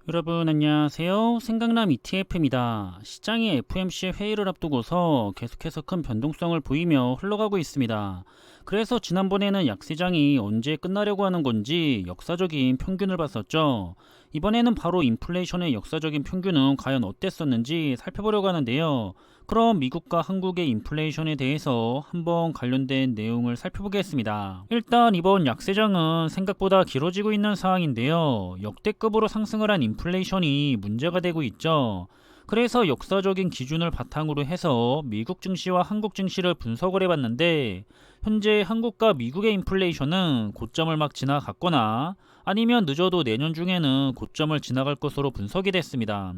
여러분 안녕하세요. 생강남 ETF입니다. 시장이 FOMC 회의를 앞두고서 계속해서 큰 변동성을 보이며 흘러가고 있습니다. 그래서 지난번에는 약세장이 언제 끝나려고 하는 건지 역사적인 평균을 봤었죠. 이번에는 바로 인플레이션의 역사적인 평균은 과연 어땠었는지 살펴보려고 하는데요. 그럼 미국과 한국의 인플레이션에 대해서 한번 관련된 내용을 살펴보겠습니다. 일단 이번 약세장은 생각보다 길어지고 있는 상황인데요. 역대급으로 상승을 한 인플레이션이 문제가 되고 있죠. 그래서 역사적인 기준을 바탕으로 해서 미국 증시와 한국 증시를 분석을 해봤는데, 현재 한국과 미국의 인플레이션은 고점을 막 지나갔거나 아니면 늦어도 내년 중에는 고점을 지나갈 것으로 분석이 됐습니다.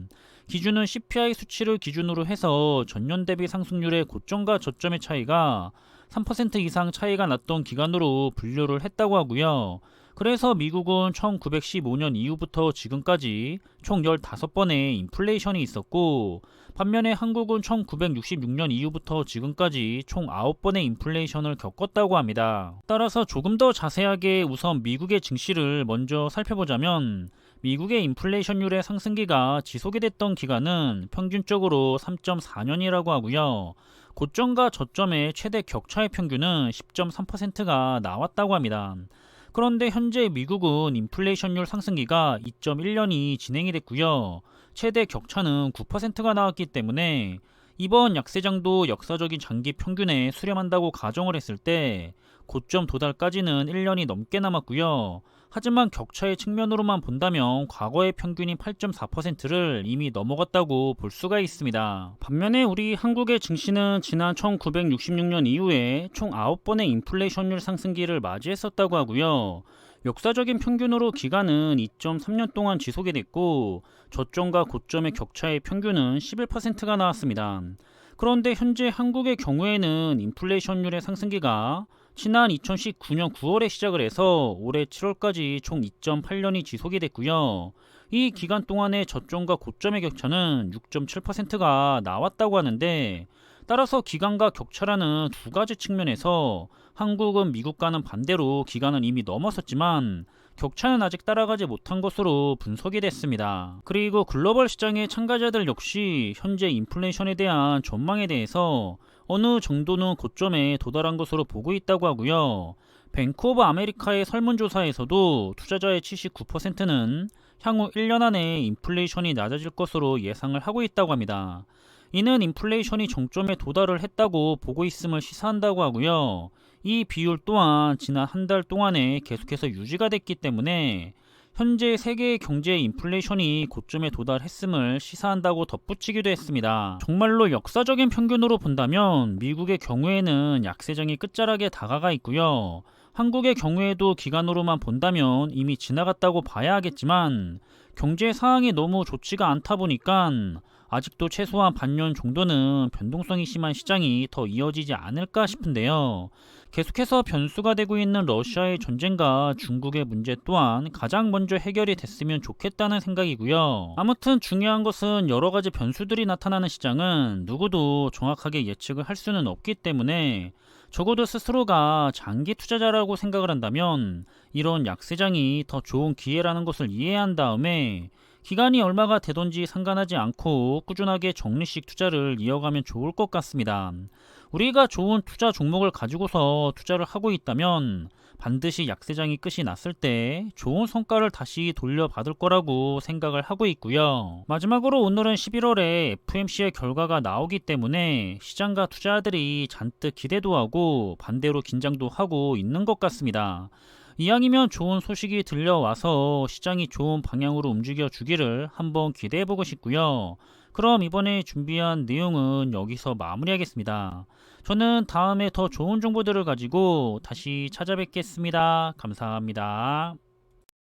기준은 CPI 수치를 기준으로 해서 전년 대비 상승률의 고점과 저점의 차이가 3% 이상 차이가 났던 기간으로 분류를 했다고 하고요. 그래서 미국은 1915년 이후부터 지금까지 총 15번의 인플레이션이 있었고, 반면에 한국은 1966년 이후부터 지금까지 총 9번의 인플레이션을 겪었다고 합니다. 따라서 조금 더 자세하게 우선 미국의 증시를 먼저 살펴보자면, 미국의 인플레이션율의 상승기가 지속이 됐던 기간은 평균적으로 3.4년이라고 하고요. 고점과 저점의 최대 격차의 평균은 10.3%가 나왔다고 합니다. 그런데 현재 미국은 인플레이션율 상승기가 2.1년이 진행이 됐고요. 최대 격차는 9%가 나왔기 때문에 이번 약세장도 역사적인 장기 평균에 수렴한다고 가정을 했을 때 고점 도달까지는 1년이 넘게 남았고요. 하지만 격차의 측면으로만 본다면 과거의 평균인 8.4%를 이미 넘어갔다고 볼 수가 있습니다. 반면에 우리 한국의 증시는 지난 1966년 이후에 총 9번의 인플레이션율 상승기를 맞이했었다고 하고요. 역사적인 평균으로 기간은 2.3년 동안 지속이 됐고, 저점과 고점의 격차의 평균은 11%가 나왔습니다. 그런데 현재 한국의 경우에는 인플레이션율의 상승기가 지난 2019년 9월에 시작을 해서 올해 7월까지 총 2.8년이 지속이 됐고요. 이 기간 동안의 저점과 고점의 격차는 6.7%가 나왔다고 하는데, 따라서 기간과 격차라는 두 가지 측면에서 한국은 미국과는 반대로 기간은 이미 넘었었지만 격차는 아직 따라가지 못한 것으로 분석이 됐습니다. 그리고 글로벌 시장의 참가자들 역시 현재 인플레이션에 대한 전망에 대해서 어느 정도는 고점에 도달한 것으로 보고 있다고 하고요. 뱅크 오브 아메리카의 설문조사에서도 투자자의 79%는 향후 1년 안에 인플레이션이 낮아질 것으로 예상을 하고 있다고 합니다. 이는 인플레이션이 정점에 도달을 했다고 보고 있음을 시사한다고 하고요. 이 비율 또한 지난 한 달 동안에 계속해서 유지가 됐기 때문에 현재 세계의 경제 인플레이션이 고점에 도달했음을 시사한다고 덧붙이기도 했습니다. 정말로 역사적인 평균으로 본다면 미국의 경우에는 약세장이 끝자락에 다가가 있고요. 한국의 경우에도 기간으로만 본다면 이미 지나갔다고 봐야 하겠지만, 경제 상황이 너무 좋지가 않다 보니까 아직도 최소한 반년 정도는 변동성이 심한 시장이 더 이어지지 않을까 싶은데요. 계속해서 변수가 되고 있는 러시아의 전쟁과 중국의 문제 또한 가장 먼저 해결이 됐으면 좋겠다는 생각이고요. 아무튼 중요한 것은 여러 가지 변수들이 나타나는 시장은 누구도 정확하게 예측을 할 수는 없기 때문에, 적어도 스스로가 장기 투자자라고 생각을 한다면 이런 약세장이 더 좋은 기회라는 것을 이해한 다음에 기간이 얼마가 되던지 상관하지 않고 꾸준하게 적리식 투자를 이어가면 좋을 것 같습니다. 우리가 좋은 투자 종목을 가지고서 투자를 하고 있다면 반드시 약세장이 끝이 났을 때 좋은 성과를 다시 돌려받을 거라고 생각을 하고 있고요. 마지막으로 오늘은 11월에 FOMC의 결과가 나오기 때문에 시장과 투자자들이 잔뜩 기대도 하고 반대로 긴장도 하고 있는 것 같습니다. 이왕이면 좋은 소식이 들려와서 시장이 좋은 방향으로 움직여 주기를 한번 기대해 보고 싶고요. 그럼 이번에 준비한 내용은 여기서 마무리하겠습니다. 저는 다음에 더 좋은 정보들을 가지고 다시 찾아뵙겠습니다. 감사합니다.